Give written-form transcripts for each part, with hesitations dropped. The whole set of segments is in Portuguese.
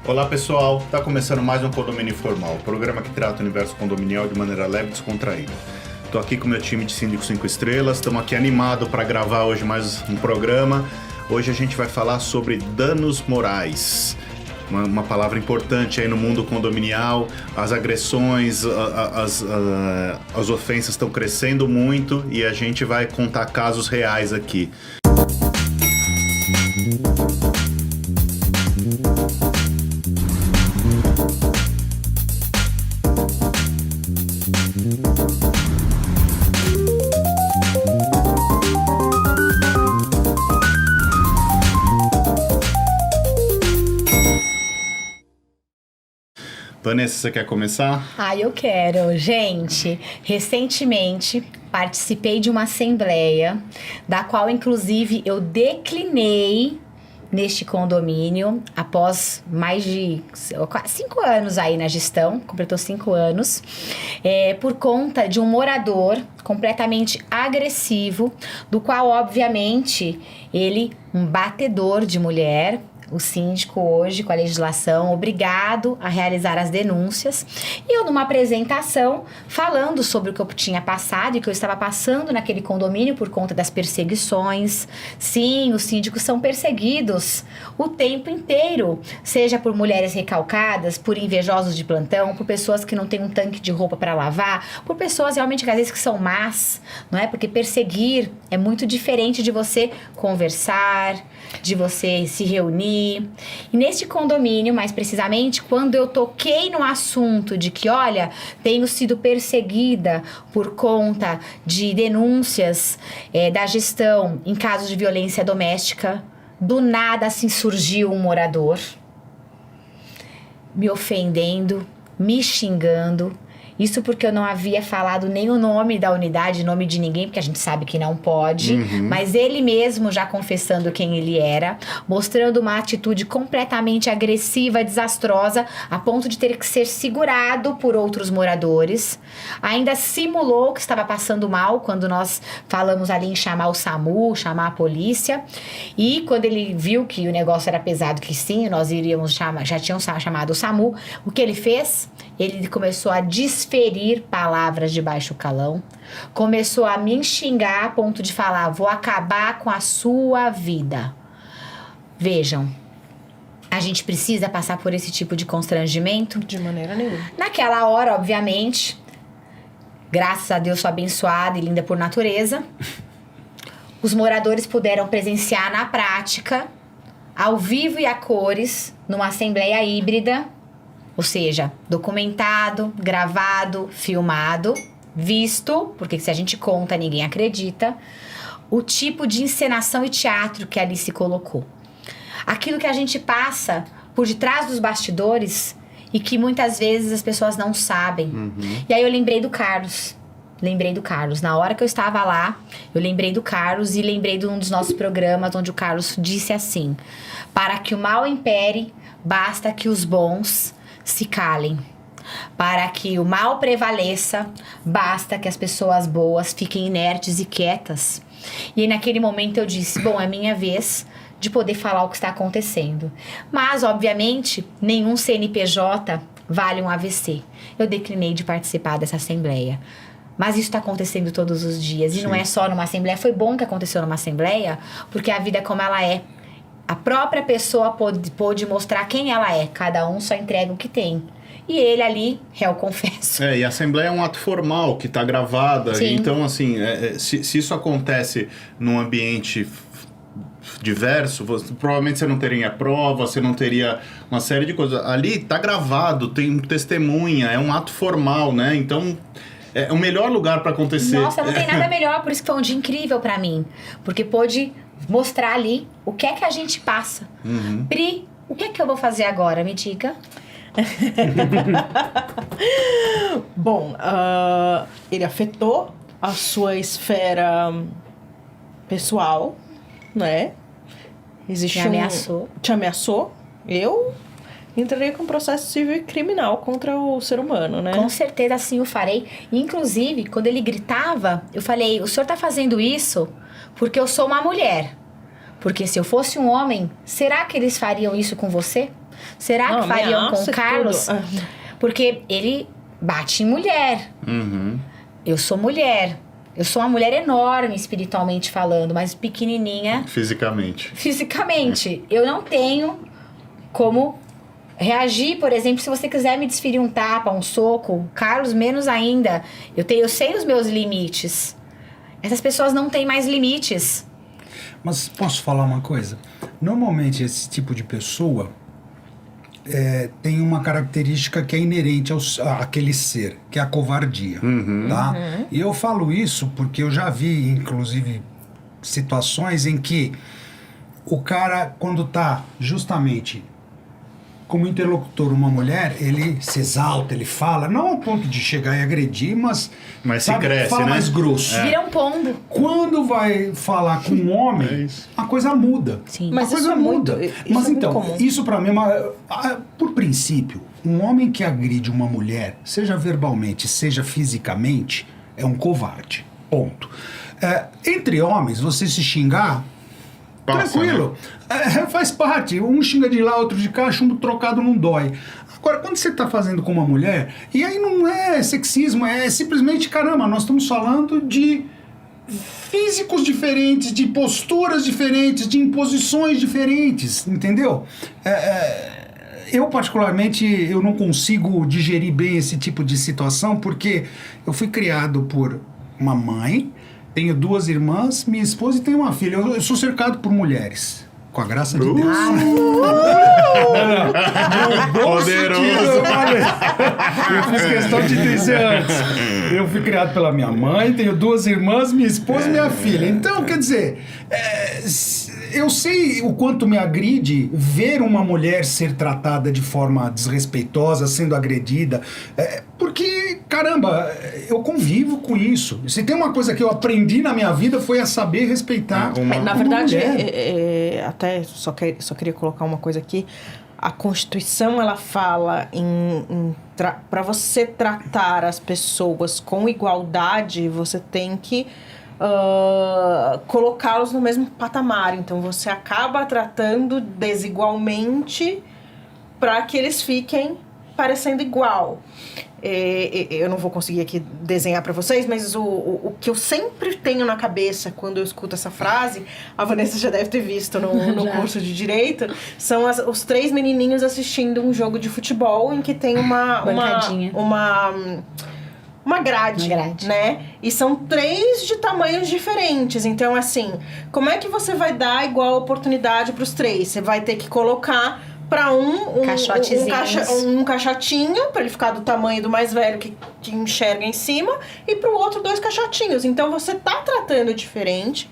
Olá pessoal, está começando mais um Condomínio Informal, programa que trata o universo condominial de maneira leve e descontraída. Estou aqui com o meu time de Síndico 5 Estrelas, estamos aqui animados para gravar hoje mais um programa. Hoje a gente vai falar sobre danos morais, uma palavra importante aí no mundo condominial. As agressões, as ofensas estão crescendo muito e a gente vai contar casos reais aqui. Vanessa, você quer começar? Eu quero. Gente, recentemente participei de uma assembleia, da qual, inclusive, eu declinei neste condomínio, após mais de 5 anos aí na gestão, completou 5 anos, por conta de um morador completamente agressivo, do qual, obviamente, ele, um batedor de mulher. O síndico hoje, com a legislação, obrigado a realizar as denúncias. E eu, numa apresentação, falando sobre o que eu tinha passado e que eu estava passando naquele condomínio por conta das perseguições. Sim, os síndicos são perseguidos o tempo inteiro, seja por mulheres recalcadas, por invejosos de plantão, por pessoas que não têm um tanque de roupa para lavar, por pessoas realmente, às vezes, que são más, não é? Porque perseguir é muito diferente de você conversar, de você se reunir. E neste condomínio, mais precisamente, quando eu toquei no assunto de que, olha, tenho sido perseguida por conta de denúncias da gestão em casos de violência doméstica, do nada assim surgiu um morador me ofendendo, me xingando. Isso porque eu não havia falado nem o nome da unidade, nome de ninguém, porque a gente sabe que não pode. Mas ele mesmo já confessando quem ele era, mostrando uma atitude completamente agressiva, desastrosa, a ponto de ter que ser segurado por outros moradores. Ainda simulou que estava passando mal, quando nós falamos ali em chamar o SAMU, chamar a polícia. E quando ele viu que o negócio era pesado, que sim, nós iríamos chamar, já tinham chamado o SAMU, o que ele fez? Ele começou a desferir palavras de baixo calão, começou a me xingar a ponto de falar, vou acabar com a sua vida. Vejam, a gente precisa passar por esse tipo de constrangimento? De maneira nenhuma. Naquela hora, obviamente, graças a Deus sou abençoada e linda por natureza, os moradores puderam presenciar na prática, ao vivo e a cores, numa assembleia híbrida, ou seja, documentado, gravado, filmado, visto, porque se a gente conta, ninguém acredita, o tipo de encenação e teatro que ali se colocou. Aquilo que a gente passa por detrás dos bastidores e que muitas vezes as pessoas não sabem. E aí eu lembrei do Carlos. Na hora que eu estava lá, eu lembrei do Carlos e lembrei de um dos nossos programas onde o Carlos disse assim: para que o mal impere, basta que os bons se calem. Para que o mal prevaleça, basta que as pessoas boas fiquem inertes e quietas. E aí, naquele momento eu disse, bom, é minha vez de poder falar o que está acontecendo. Mas, obviamente, nenhum CNPJ vale um AVC. Eu declinei de participar dessa assembleia. Mas isso está acontecendo todos os dias. E não é só numa assembleia. Foi bom que aconteceu numa assembleia, porque a vida é como ela é. A própria pessoa pôde mostrar quem ela é. Cada um só entrega o que tem. E ele ali, réu confesso. E a assembleia é um ato formal que está gravada. Sim. Então, assim, se isso acontece num ambiente diverso, provavelmente você não teria prova, você não teria uma série de coisas. Ali está gravado, tem testemunha, é um ato formal, né? Então, é o melhor lugar para acontecer. Nossa, não tem nada melhor, por isso que foi um dia incrível para mim. Porque pôde mostrar ali o que é que a gente passa. Pri, o que é que eu vou fazer agora? Me diga. Bom, ele afetou a sua esfera pessoal, né? Existe Me ameaçou. Te ameaçou. Eu entraria com processo civil e criminal contra o ser humano, né? Com certeza assim o farei. Inclusive, quando ele gritava, eu falei, o senhor tá fazendo isso porque eu sou uma mulher. Porque se eu fosse um homem, será que eles fariam isso com você? Será Não, que fariam com ameaça o Carlos? tudo. Porque ele bate em mulher. Uhum. Eu sou mulher. Eu sou uma mulher enorme, espiritualmente falando, mas pequenininha Fisicamente. fisicamente. Eu não tenho como reagir, por exemplo, se você quiser me desferir um tapa, um soco, Carlos, menos ainda. Eu sei os meus limites. Essas pessoas não têm mais limites. Mas posso falar uma coisa? Normalmente esse tipo de pessoa tem uma característica que é inerente àquele ser, que é a covardia, tá? E eu falo isso porque eu já vi, inclusive, situações em que o cara, quando tá justamente como interlocutor uma mulher, ele se exalta, ele fala, não ao ponto de chegar e agredir, mas se cresce, fala né? mais grosso. Vira um pombo. Quando vai falar com um homem, a coisa muda. Sim. Mas a coisa isso é muito- muda. isso Mas é muito então, comum. isso pra mim por princípio, um homem que agride uma mulher, seja verbalmente, seja fisicamente, é um covarde. Ponto. Entre homens, você se xingar, Passa, tranquilo. Faz parte. Um xinga de lá, outro de cá, chumbo trocado não dói. Agora, quando você está fazendo com uma mulher, e aí não é sexismo, é simplesmente, caramba, nós estamos falando de físicos diferentes, de posturas diferentes, de imposições diferentes, entendeu? Eu, particularmente, eu não consigo digerir bem esse tipo de situação, porque eu fui criado por uma mãe, tenho 2 irmãs, minha esposa e tenho uma filha. Eu sou cercado por mulheres. Com a graça de Deus. Poderoso. Eu fiz questão de dizer antes. Eu fui criado pela minha mãe, tenho 2 irmãs, minha esposa e minha filha. Então, quer dizer, eu sei o quanto me agride ver uma mulher ser tratada de forma desrespeitosa, sendo agredida, porque, caramba, eu convivo com isso. Se tem uma coisa que eu aprendi na minha vida foi a saber respeitar Na uma verdade, mulher. até só queria colocar uma coisa aqui. A Constituição, ela fala para você tratar as pessoas com igualdade, você tem que colocá-los no mesmo patamar. Então, você acaba tratando desigualmente para que eles fiquem parecendo igual. Eu não vou conseguir aqui desenhar para vocês, mas o que eu sempre tenho na cabeça quando eu escuto essa frase, a Vanessa já deve ter visto no curso de Direito, são os 3 menininhos assistindo um jogo de futebol em que tem uma grade, né? E são 3 de tamanhos diferentes. Então, assim, como é que você vai dar igual oportunidade para os 3? Você vai ter que colocar para um caixotinho, para ele ficar do tamanho do mais velho que enxerga em cima, e para o outro 2 caixotinhos. Então, você tá tratando diferente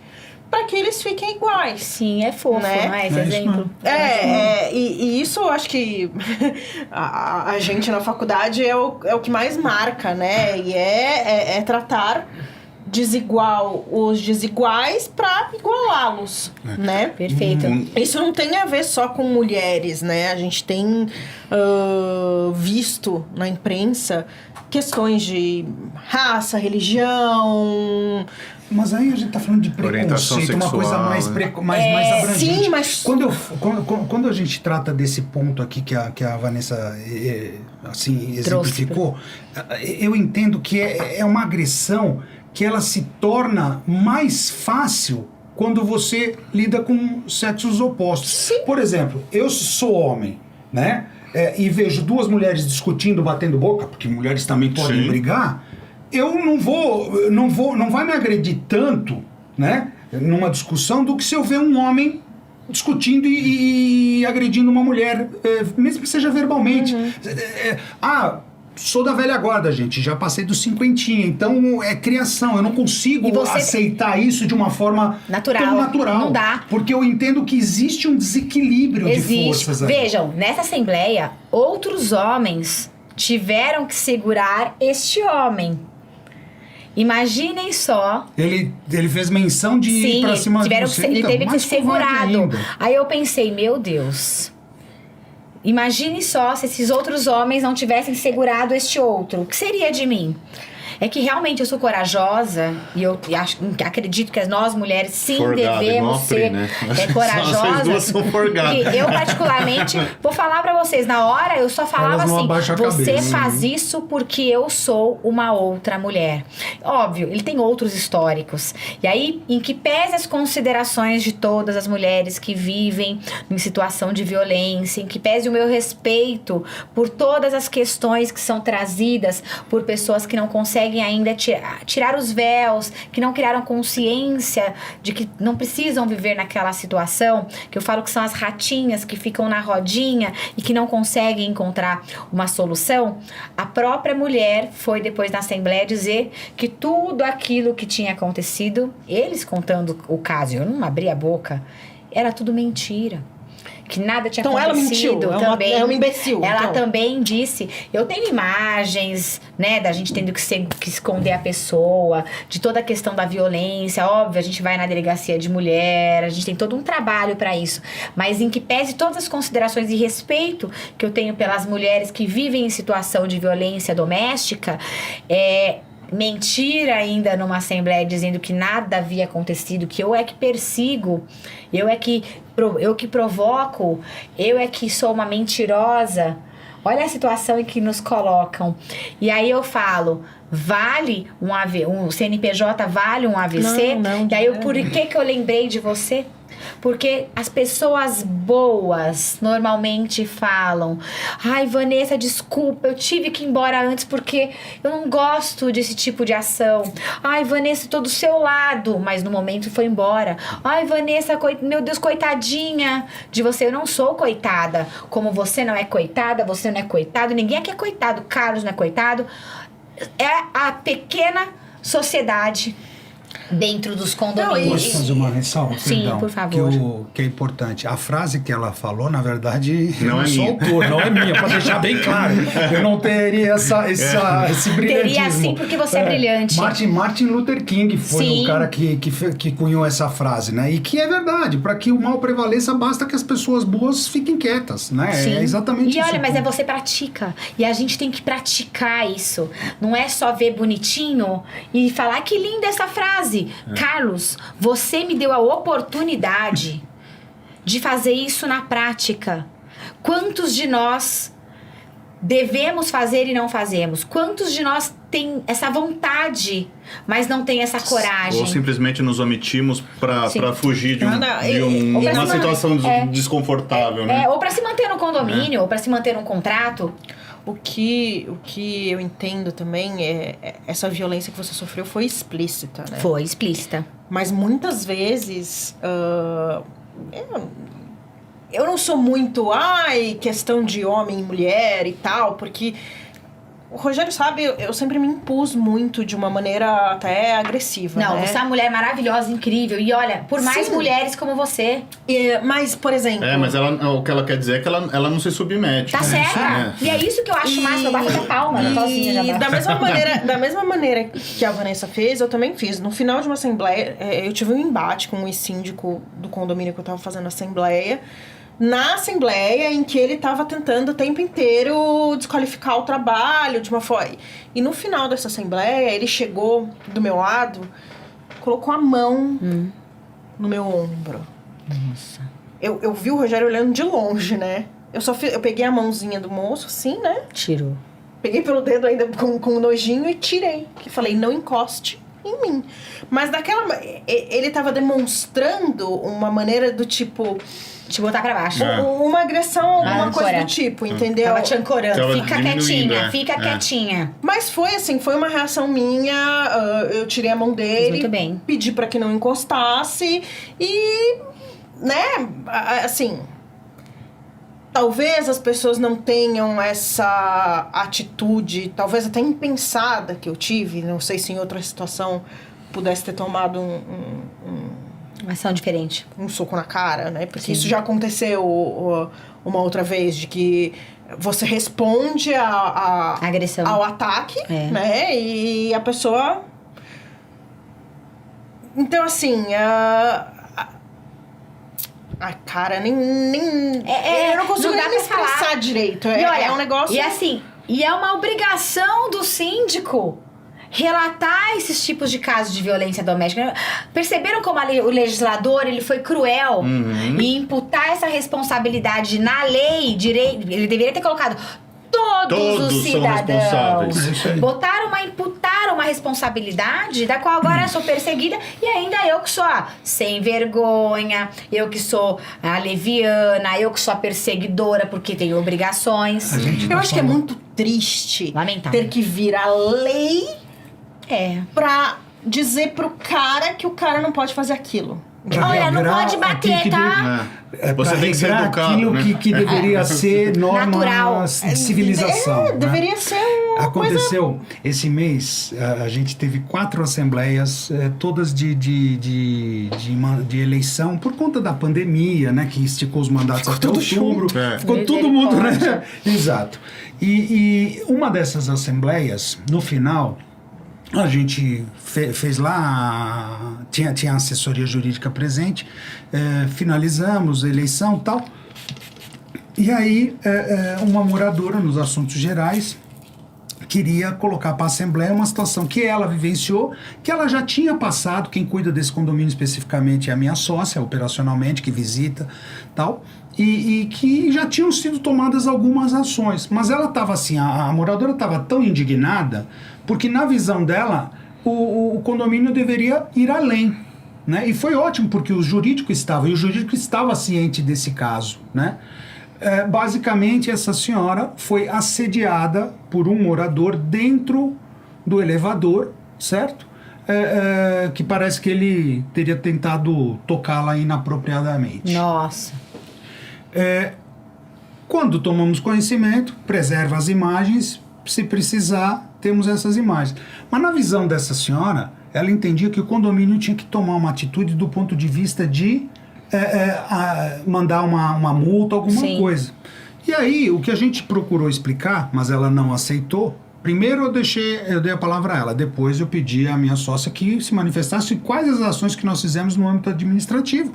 para que eles fiquem iguais. Sim, é fofo, né? não é esse exemplo? E isso eu acho que a gente na faculdade é o que mais marca, né? E é tratar os desiguais para igualá-los, né? Perfeito. Isso não tem a ver só com mulheres, né? A gente tem visto na imprensa questões de raça, religião. Mas aí a gente tá falando de Orientação preconceito, uma coisa sexual, mais, né? mais abrangente. Sim, mas... Quando a gente trata desse ponto aqui que a Vanessa assim, exemplificou, eu entendo que é uma agressão que ela se torna mais fácil quando você lida com sexos opostos. Sim. Por exemplo, eu sou homem, né? E vejo 2 mulheres discutindo, batendo boca, porque mulheres também podem Sim. brigar. Eu não vai me agredir tanto, né, numa discussão, do que se eu ver um homem discutindo e agredindo uma mulher, mesmo que seja verbalmente. Sou da velha guarda, gente, já passei dos 50, então é criação, eu não consigo aceitar isso de uma forma tão natural. Não dá. Porque eu entendo que existe um desequilíbrio de forças aí. Vejam, nessa assembleia, outros homens tiveram que segurar este homem. Imaginem só. Ele fez menção de ir pra cima de você. Ele teve que ser mais covarde segurado. ainda. Aí eu pensei, meu Deus. Imagine só se esses outros homens não tivessem segurado este outro. O que seria de mim? É que realmente eu sou corajosa e eu acredito que nós mulheres sim Forgada, igual devemos a Pri, ser né? é, corajosas. Vocês duas são forgadas. E eu particularmente vou falar pra vocês, na hora eu só falava Elas não assim, abaixam a você cabeça. faz isso porque eu sou uma outra mulher. Óbvio, ele tem outros históricos. E aí, em que pese as considerações de todas as mulheres que vivem em situação de violência, em que pese o meu respeito por todas as questões que são trazidas por pessoas que não conseguem ainda tirar os véus, que não criaram consciência de que não precisam viver naquela situação, que eu falo que são as ratinhas que ficam na rodinha e que não conseguem encontrar uma solução. A própria mulher foi depois na Assembleia dizer que tudo aquilo que tinha acontecido, eles contando o caso, eu não abri a boca, era tudo mentira. Que nada tinha Então ela acontecido. mentiu, também. é uma imbecil. Ela então. também disse, eu tenho imagens, né, da gente tendo que esconder a pessoa, de toda a questão da violência, óbvio, a gente vai na delegacia de mulher, a gente tem todo um trabalho para isso, mas em que pese todas as considerações e respeito que eu tenho pelas mulheres que vivem em situação de violência doméstica, mentira ainda numa assembleia dizendo que nada havia acontecido, que eu é que persigo, eu que provoco, eu é que sou uma mentirosa. Olha a situação em que nos colocam. E aí eu falo, vale um CNPJ vale um AVC? Não, e aí por que eu lembrei de você? Porque as pessoas boas normalmente falam, ai, Vanessa, desculpa, eu tive que ir embora antes porque eu não gosto desse tipo de ação. Ai, Vanessa, tô do seu lado, mas no momento foi embora. Ai, Vanessa, meu Deus, coitadinha de você. Eu não sou coitada. Como você não é coitada, você não é coitado, ninguém aqui é coitado, Carlos não é coitado. É a pequena sociedade dentro dos condomínios. Posso fazer uma ressalva? Sim, Perdão, por favor. Que é importante. A frase que ela falou, na verdade, Não eu é sou minha. autor, não é minha, para deixar bem claro. Eu não teria esse brilhantismo. Teria sim, porque você é brilhante. Martin Luther King foi Sim. o cara que cunhou essa frase, né? E que é verdade, para que o mal prevaleça, basta que as pessoas boas fiquem quietas, né? Sim. É exatamente E isso. olha, mas você pratica. E a gente tem que praticar isso. Não é só ver bonitinho e falar que linda essa frase. Carlos, você me deu a oportunidade de fazer isso na prática. Quantos de nós devemos fazer e não fazemos? Quantos de nós tem essa vontade, mas não tem essa coragem? Ou simplesmente nos omitimos pra Sim. fugir de Ou pra uma se situação manter- desconfortável, né? Ou pra se manter no condomínio, ou pra se manter num contrato. O que eu entendo também essa violência que você sofreu foi explícita, né? Foi explícita. Mas muitas vezes eu não sou muito questão de homem e mulher e tal, porque o Rogério sabe, eu sempre me impus muito de uma maneira até agressiva. Não, né? você é uma mulher maravilhosa, incrível. E olha, por mais Sim. mulheres como você, Mas, por exemplo... Mas o que ela quer dizer é que ela não se submete. tá certa. né? E é isso que eu acho mais, eu bato a palma, sozinha já E bato. da mesma maneira que a Vanessa fez, eu também fiz. No final de uma assembleia, eu tive um embate com o síndico do condomínio que eu tava fazendo a assembleia. Na assembleia em que ele tava tentando o tempo inteiro desqualificar o trabalho de uma forma. E no final dessa assembleia, ele chegou do meu lado, colocou a mão no meu ombro. Nossa. Eu vi o Rogério olhando de longe, né? Eu peguei a mãozinha do moço, assim, né? Tirou. Peguei pelo dedo ainda com nojinho e tirei. Que falei, não encoste em mim. Mas ele tava demonstrando uma maneira do tipo... Te botar pra baixo. Uma agressão, alguma âncora. coisa do tipo, entendeu? Tava te ancorando. Tava Fica diminuindo, quietinha, fica quietinha. Mas foi assim, foi uma reação minha. Eu tirei a mão dele. Muito bem. Pedi pra que não encostasse. E, né, assim... Talvez as pessoas não tenham essa atitude, talvez até impensada que eu tive. Não sei se em outra situação pudesse ter tomado Uma ação diferente. um soco na cara, né? Porque Sim. isso já aconteceu uma outra vez, de que você responde Agressão. ao ataque, né? E a pessoa... Então, assim... cara, nem eu não consigo não dá nem me pra falar. expressar direito. E olha, É um negócio... E assim, e é uma obrigação do síndico relatar esses tipos de casos de violência doméstica. Perceberam como o legislador ele foi cruel e imputar essa responsabilidade na lei, ele deveria ter colocado todos os cidadãos. Imputaram uma responsabilidade da qual agora eu sou perseguida e ainda eu que sou a sem vergonha, eu que sou a leviana, eu que sou a perseguidora porque tenho obrigações. Eu acho que é muito triste Lamentável. ter que vir a lei pra dizer pro cara que o cara não pode fazer aquilo. Olha, não pode bater, tá? Você tem que ser educado, aquilo né? que deveria ser norma Natural. de civilização. né? Deveria ser uma Aconteceu, esse mês, a gente teve 4 assembleias, todas de eleição, por conta da pandemia, né? Que esticou os mandatos até outubro. Ficou todo mundo, né? Exato. E uma dessas assembleias, no final, a gente fez lá, tinha assessoria jurídica presente, finalizamos a eleição e tal. E aí, uma moradora nos assuntos gerais queria colocar para a Assembleia uma situação que ela vivenciou, que ela já tinha passado. Quem cuida desse condomínio especificamente é a minha sócia, operacionalmente, que visita tal, e que já tinham sido tomadas algumas ações. Mas ela estava assim, a moradora estava tão indignada, porque na visão dela, o condomínio deveria ir além. Né? E foi ótimo, porque o jurídico estava ciente desse caso, né? Basicamente, essa senhora foi assediada por um morador dentro do elevador, certo? Que parece que ele teria tentado tocá-la inapropriadamente. Nossa. Quando tomamos conhecimento, preserva as imagens, se precisar, temos essas imagens. Mas na visão dessa senhora, ela entendia que o condomínio tinha que tomar uma atitude do ponto de vista de mandar uma multa, alguma coisa. E aí, o que a gente procurou explicar, mas ela não aceitou. Primeiro eu dei a palavra a ela, depois eu pedi à minha sócia que se manifestasse quais as ações que nós fizemos no âmbito administrativo.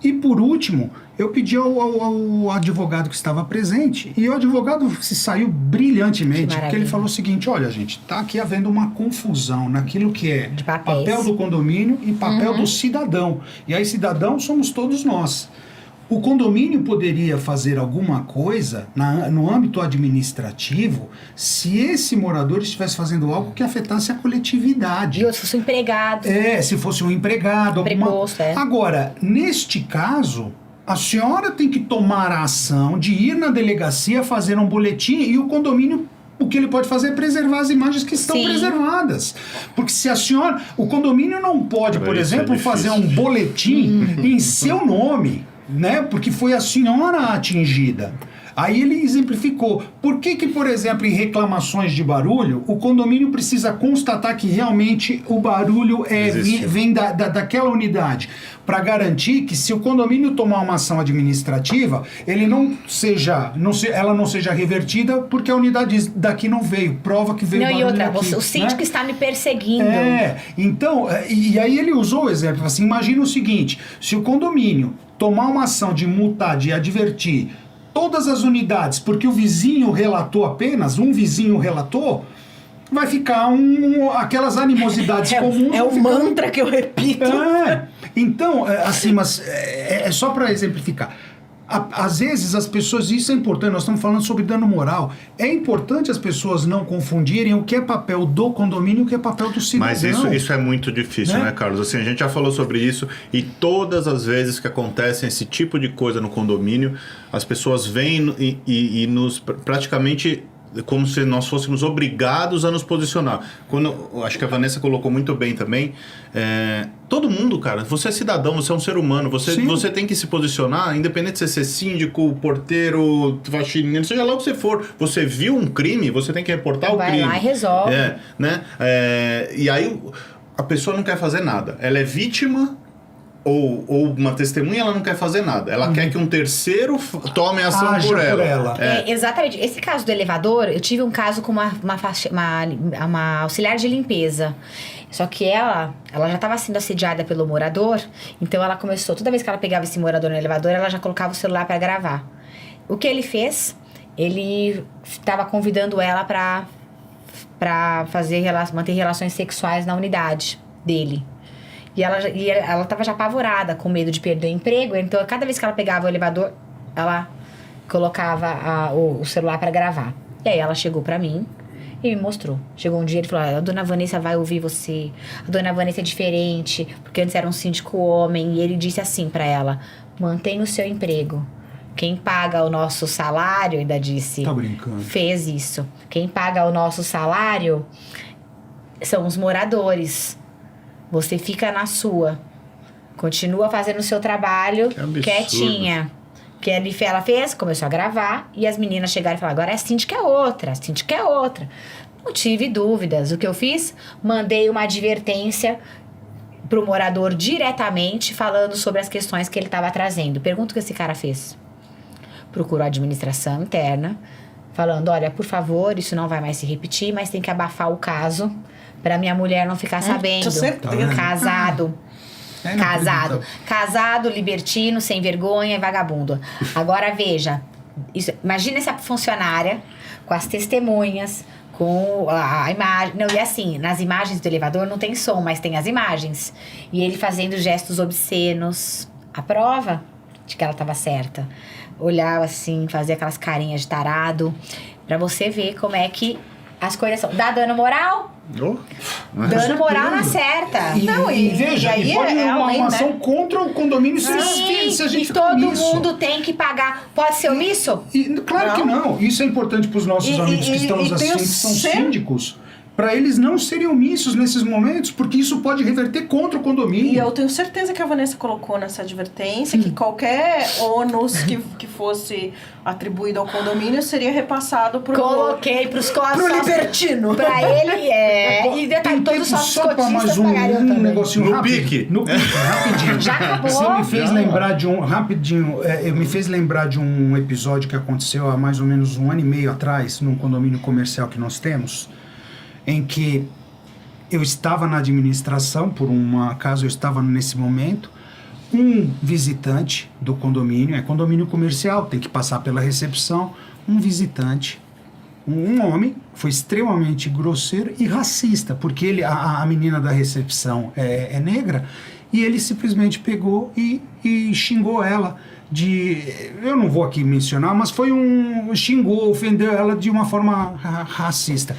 E por último, eu pedi ao advogado que estava presente, e o advogado se saiu brilhantemente, porque ele falou o seguinte: olha, gente, está aqui havendo uma confusão naquilo que é papel do condomínio e papel do cidadão. E aí, cidadão somos todos nós. O condomínio poderia fazer alguma coisa no âmbito administrativo se esse morador estivesse fazendo algo que afetasse a coletividade. E se fosse um empregado. Se fosse um empregado. Preposto, Agora, neste caso, a senhora tem que tomar a ação de ir na delegacia, fazer um boletim, e o condomínio, o que ele pode fazer é preservar as imagens que estão preservadas. Porque se a senhora... O condomínio não pode, por exemplo, fazer um boletim em seu nome, né? Porque foi a senhora atingida. Aí ele exemplificou. Por que, por exemplo, em reclamações de barulho, o condomínio precisa constatar que realmente o barulho vem daquela unidade? Para garantir que, se o condomínio tomar uma ação administrativa, ela não seja revertida porque a unidade daqui não veio. Prova que veio barulho daqui. O síndico está me perseguindo. Então, e aí ele usou o exemplo. Assim, imagina o seguinte: se o condomínio tomar uma ação de multar, de advertir todas as unidades, porque o vizinho relatou apenas, um vizinho relatou, vai ficar aquelas animosidades comuns. É o mantra que eu repito. Então, assim, mas é só para exemplificar. Às vezes as pessoas, isso é importante, nós estamos falando sobre dano moral, é importante as pessoas não confundirem o que é papel do condomínio e o que é papel do cidadão. Mas isso é muito difícil, né, Carlos? Assim, a gente já falou sobre isso, e todas as vezes que acontecem esse tipo de coisa no condomínio, as pessoas vêm e nos praticamente... como se nós fôssemos obrigados a nos posicionar. Acho que a Vanessa colocou muito bem também, todo mundo, cara, você é cidadão, você é um ser humano, você tem que se posicionar, independente de você ser síndico, porteiro, faxineiro, seja lá o que você for. Você viu um crime, você tem que reportar o crime. Vai lá e resolve. E aí a pessoa não quer fazer nada. Ela é vítima... Ou uma testemunha, ela não quer fazer nada. Ela quer que um terceiro tome ação por ela. Exatamente. Esse caso do elevador, eu tive um caso com uma auxiliar de limpeza. Só que ela já estava sendo assediada pelo morador, então ela começou, toda vez que ela pegava esse morador no elevador, ela já colocava o celular para gravar. O que ele fez? Ele estava convidando ela para manter relações sexuais na unidade dele. E ela tava já apavorada, com medo de perder o emprego. Então, cada vez que ela pegava o elevador, ela colocava o celular para gravar. E aí ela chegou pra mim e me mostrou. Chegou um dia, ele falou: a dona Vanessa vai ouvir você. A dona Vanessa é diferente, porque antes era um síndico homem. E ele disse assim pra ela: mantenha o seu emprego. Quem paga o nosso salário, ainda disse... Tá brincando. Fez isso. Quem paga o nosso salário são os moradores. Você fica na sua. Continua fazendo o seu trabalho quietinha. Que ela fez, começou a gravar. E as meninas chegaram e falaram: agora a síndica é outra, a síndica é outra. Não tive dúvidas. O que eu fiz? Mandei uma advertência pro morador diretamente, falando sobre as questões que ele estava trazendo. Pergunta o que esse cara fez. Procurou a administração interna, falando: olha, por favor, isso não vai mais se repetir, mas tem que abafar o caso pra minha mulher não ficar sabendo. Com certeza. Casado, libertino, sem vergonha e vagabundo. Agora veja, imagina essa funcionária com as testemunhas, com a imagem. Não, e assim, nas imagens do elevador não tem som, mas tem as imagens. E ele fazendo gestos obscenos. A prova de que ela estava certa. Olhava assim, fazia aquelas carinhas de tarado. Pra você ver como é que as coisas são. Dá dano moral? Dano moral na certa. E veja, e pode uma ação contra o condomínio se a gente e todo mundo tem que pagar. Pode ser omisso? Claro que não. Isso é importante para os nossos amigos que estão nos assistindo, que são síndicos, para eles não serem omissos nesses momentos, porque isso pode reverter contra o condomínio. E eu tenho certeza que a Vanessa colocou nessa advertência que qualquer ônus que fosse atribuído ao condomínio seria repassado Coloquei pros costos. Pro libertino. Pra ele, E detalhe, todos os sócios cotistas pagariam também. Negocinho No rápido. pique. No pique, rapidinho. Já acabou. Você me fez lembrar de um... Rapidinho. Me fez lembrar de um episódio que aconteceu há mais ou menos 1 ano e meio atrás, num condomínio comercial que nós temos, em que eu estava na administração, por um acaso eu estava nesse momento, um visitante do condomínio, é condomínio comercial, tem que passar pela recepção, um visitante, um homem, foi extremamente grosseiro e racista, porque a menina da recepção é negra, e ele simplesmente pegou e xingou ela eu não vou aqui mencionar, mas xingou, ofendeu ela de uma forma racista.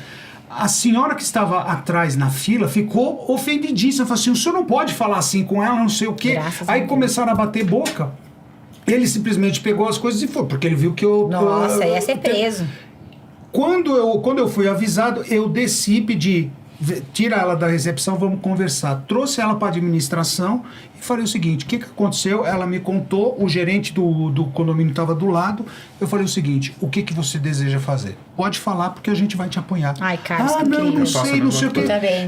A senhora que estava atrás na fila ficou ofendidíssima. Falou assim: o senhor não pode falar assim com ela, não sei o quê. Aí começaram a bater boca. Ele simplesmente pegou as coisas e foi, porque ele viu que eu... Nossa, ia ser preso. Quando eu fui avisado, eu desci, pedi: tira ela da recepção, vamos conversar. Trouxe ela para a administração e falei o seguinte: o que aconteceu? Ela me contou, o gerente do condomínio estava do lado. Eu falei o seguinte: o que você deseja fazer? Pode falar, porque a gente vai te apoiar. Ai, Carlos, que não incrível. sei, não sei o que.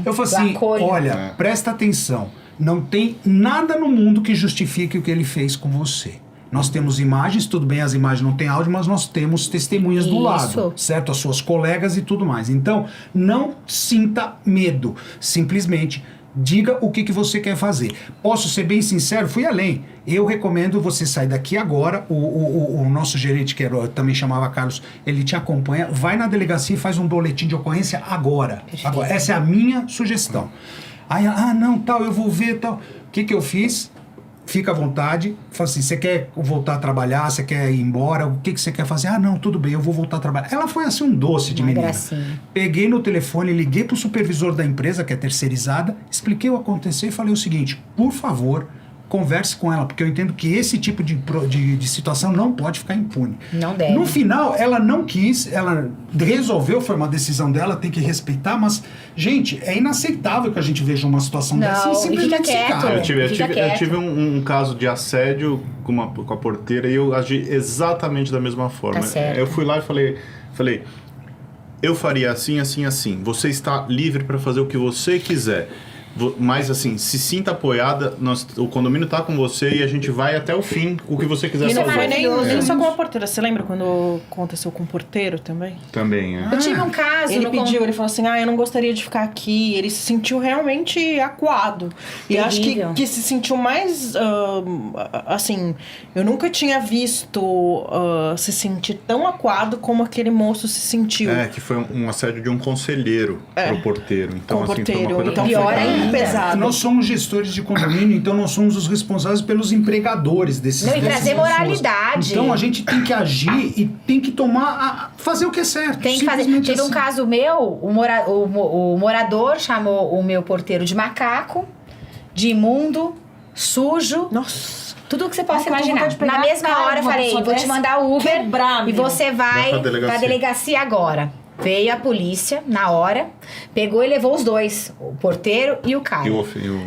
Eu falei assim: olha, presta atenção, não tem nada no mundo que justifique o que ele fez com você. Nós temos imagens, tudo bem, as imagens não têm áudio, mas nós temos testemunhas do lado, certo? As suas colegas e tudo mais. Então, não sinta medo. Simplesmente diga o que você quer fazer. Posso ser bem sincero? Fui além. Eu recomendo você sair daqui agora. O nosso gerente, que também chamava Carlos, ele te acompanha. Vai na delegacia e faz um boletim de ocorrência agora. Essa é a minha sugestão. Aí, não, tal, eu vou ver, tal. O que eu fiz? Fica à vontade, fala assim: você quer voltar a trabalhar, você quer ir embora, o que você quer fazer? Não, tudo bem, eu vou voltar a trabalhar. Ela foi assim um doce de menina. Gracinha. Peguei no telefone, liguei pro supervisor da empresa, que é terceirizada, expliquei o que aconteceu e falei o seguinte: por favor, converse com ela, porque eu entendo que esse tipo de situação não pode ficar impune. Não deve. No final, ela não quis, ela resolveu, foi uma decisão dela, tem que respeitar, mas, gente, é inaceitável que a gente veja uma situação dessa e simplesmente se cala. Eu tive um caso de assédio com a porteira e eu agi exatamente da mesma forma. Tá certo. Eu fui lá e falei, eu faria assim, assim, assim. Você está livre para fazer o que você quiser. Mas assim, se sinta apoiada, o condomínio tá com você e a gente vai até o fim, o que você quiser E não fazer. foi nem só com a porteira. Você lembra quando aconteceu com o porteiro também? Também, é. Eu tive um caso... Ele ele falou assim, eu não gostaria de ficar aqui. Ele se sentiu realmente acuado. E acho que se sentiu mais, assim... Eu nunca tinha visto se sentir tão acuado como aquele moço se sentiu. Que foi um assédio de um conselheiro pro porteiro. Então, Com o assim, porteiro. foi uma coisa Então, pior foi ainda. pesado. Nós somos gestores de condomínio, então nós somos os responsáveis pelos empregadores dessas Não, e dessas trazer pessoas. moralidade. Então a gente tem que agir e tem que fazer o que é certo. Tem que fazer. Simplesmente Teve um assim. caso meu, o morador chamou o meu porteiro de macaco, de imundo, sujo. Nossa. Tudo que você possa Ai, tô com imaginar. vontade de pegar Na mesma a cara hora eu de uma falei, pessoa vou te dessa, mandar o Uber quebrar, e meu. você vai Vai pra delegacia agora. Veio a polícia na hora, pegou e levou os dois, o porteiro e o cara.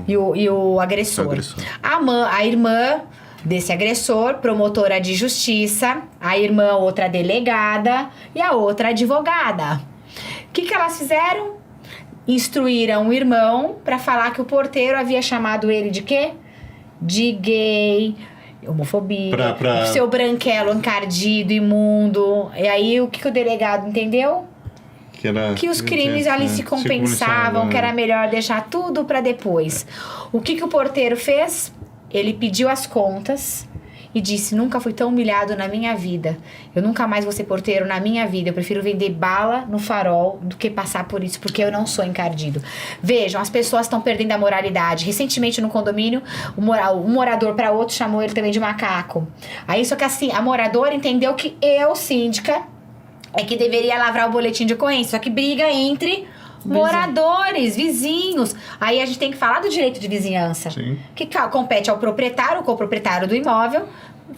E o agressor. A irmã desse agressor, promotora de justiça, a irmã outra delegada e a outra advogada. O que elas fizeram? Instruíram o irmão para falar que o porteiro havia chamado ele de quê? De gay, homofobia, seu branquelo encardido, imundo. E aí o que o delegado entendeu? Que os crimes ali se compensavam, que era melhor deixar tudo para depois. O que o porteiro fez? Ele pediu as contas e disse, nunca fui tão humilhado na minha vida. Eu nunca mais vou ser porteiro na minha vida. Eu prefiro vender bala no farol do que passar por isso, porque eu não sou encardido. Vejam, as pessoas estão perdendo a moralidade. Recentemente no condomínio, um morador para outro chamou ele também de macaco. Aí só que assim, a moradora entendeu que eu, síndica, é que deveria lavrar o boletim de ocorrência. Só que briga entre moradores, vizinhos. Aí a gente tem que falar do direito de vizinhança. Sim. Que compete ao proprietário, o coproprietário do imóvel,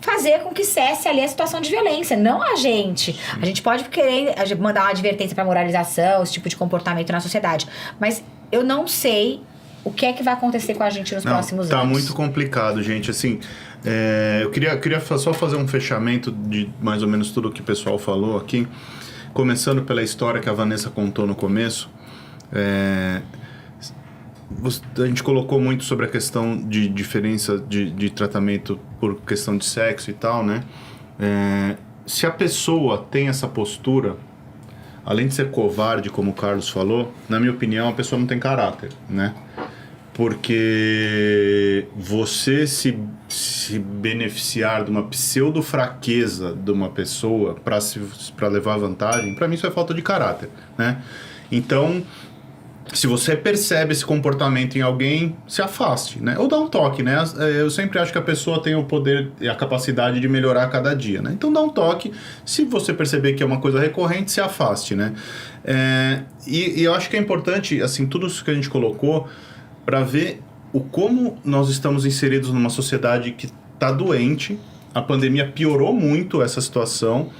fazer com que cesse ali a situação de violência, não a gente. A gente pode querer mandar uma advertência para moralização, esse tipo de comportamento na sociedade. Mas eu não sei o que é que vai acontecer com a gente nos próximos anos. Tá muito complicado, gente. Assim, eu queria só fazer um fechamento de mais ou menos tudo o que o pessoal falou aqui. Começando pela história que a Vanessa contou no começo. A gente colocou muito sobre a questão de diferença de tratamento por questão de sexo e tal, né? Se a pessoa tem essa postura, além de ser covarde, como o Carlos falou, na minha opinião, a pessoa não tem caráter, né? Porque você se beneficiar de uma pseudo-fraqueza de uma pessoa para levar vantagem, para mim isso é falta de caráter, né? Então, se você percebe esse comportamento em alguém, se afaste, né? Ou dá um toque, né? Eu sempre acho que a pessoa tem o poder e a capacidade de melhorar a cada dia, né? Então dá um toque. Se você perceber que é uma coisa recorrente, se afaste, né? E eu acho que é importante, assim, tudo isso que a gente colocou, para ver como nós estamos inseridos numa sociedade que está doente. A pandemia piorou muito essa situação.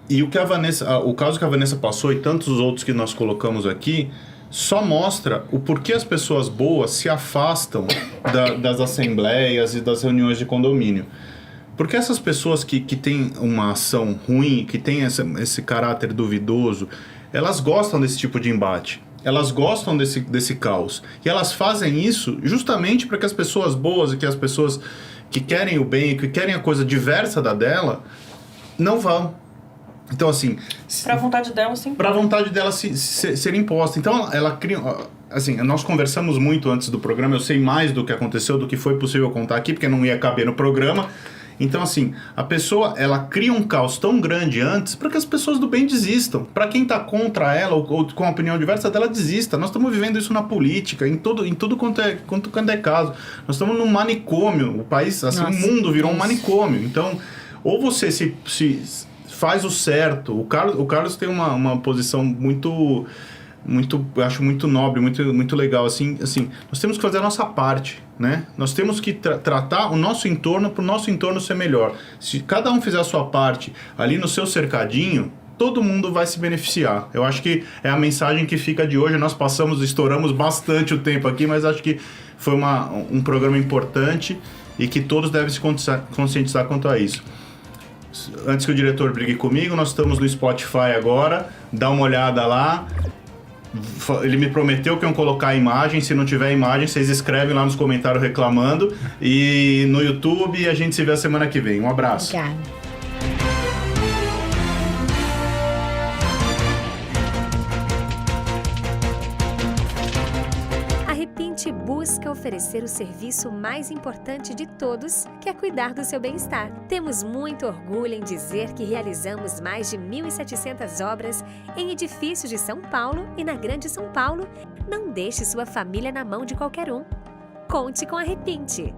E o caso que a Vanessa passou e tantos outros que nós colocamos aqui, só mostra o porquê as pessoas boas se afastam das assembleias e das reuniões de condomínio. Porque essas pessoas que têm uma ação ruim, que têm esse caráter duvidoso, elas gostam desse tipo de embate. Elas gostam desse caos. E elas fazem isso justamente para que as pessoas boas e que as pessoas que querem o bem, que querem a coisa diversa da dela, não vão. Então, assim... Pra vontade dela, sim. Pra vontade dela ser imposta. Então, ela cria... Assim, nós conversamos muito antes do programa, eu sei mais do que aconteceu, do que foi possível contar aqui, porque não ia caber no programa. Então, assim, a pessoa, ela cria um caos tão grande antes para que as pessoas do bem desistam. Para quem tá contra ela ou com a opinião diversa dela, desista. Nós estamos vivendo isso na política, em tudo quanto é caso. Nós estamos num manicômio. O país, assim, o mundo virou um manicômio. Então, ou você se faz o certo. O Carlos tem uma posição muito, eu acho muito nobre, muito legal, assim, nós temos que fazer a nossa parte, né? Nós temos que tratar o nosso entorno para o nosso entorno ser melhor. Se cada um fizer a sua parte ali no seu cercadinho, todo mundo vai se beneficiar. Eu acho que é a mensagem que fica de hoje. Nós estouramos bastante o tempo aqui, mas acho que foi um programa importante e que todos devem se conscientizar quanto a isso. Antes que o diretor brigue comigo, nós estamos no Spotify agora, dá uma olhada lá. Ele me prometeu que iam colocar a imagem. Se não tiver imagem, vocês escrevem lá nos comentários reclamando. E no YouTube a gente se vê a semana que vem. Um abraço. Obrigada. A Repinte busca oferecer o serviço mais importante de todos, que é cuidar do seu bem-estar. Temos muito orgulho em dizer que realizamos mais de 1.700 obras em edifícios de São Paulo e na Grande São Paulo. Não deixe sua família na mão de qualquer um. Conte com a Repinte.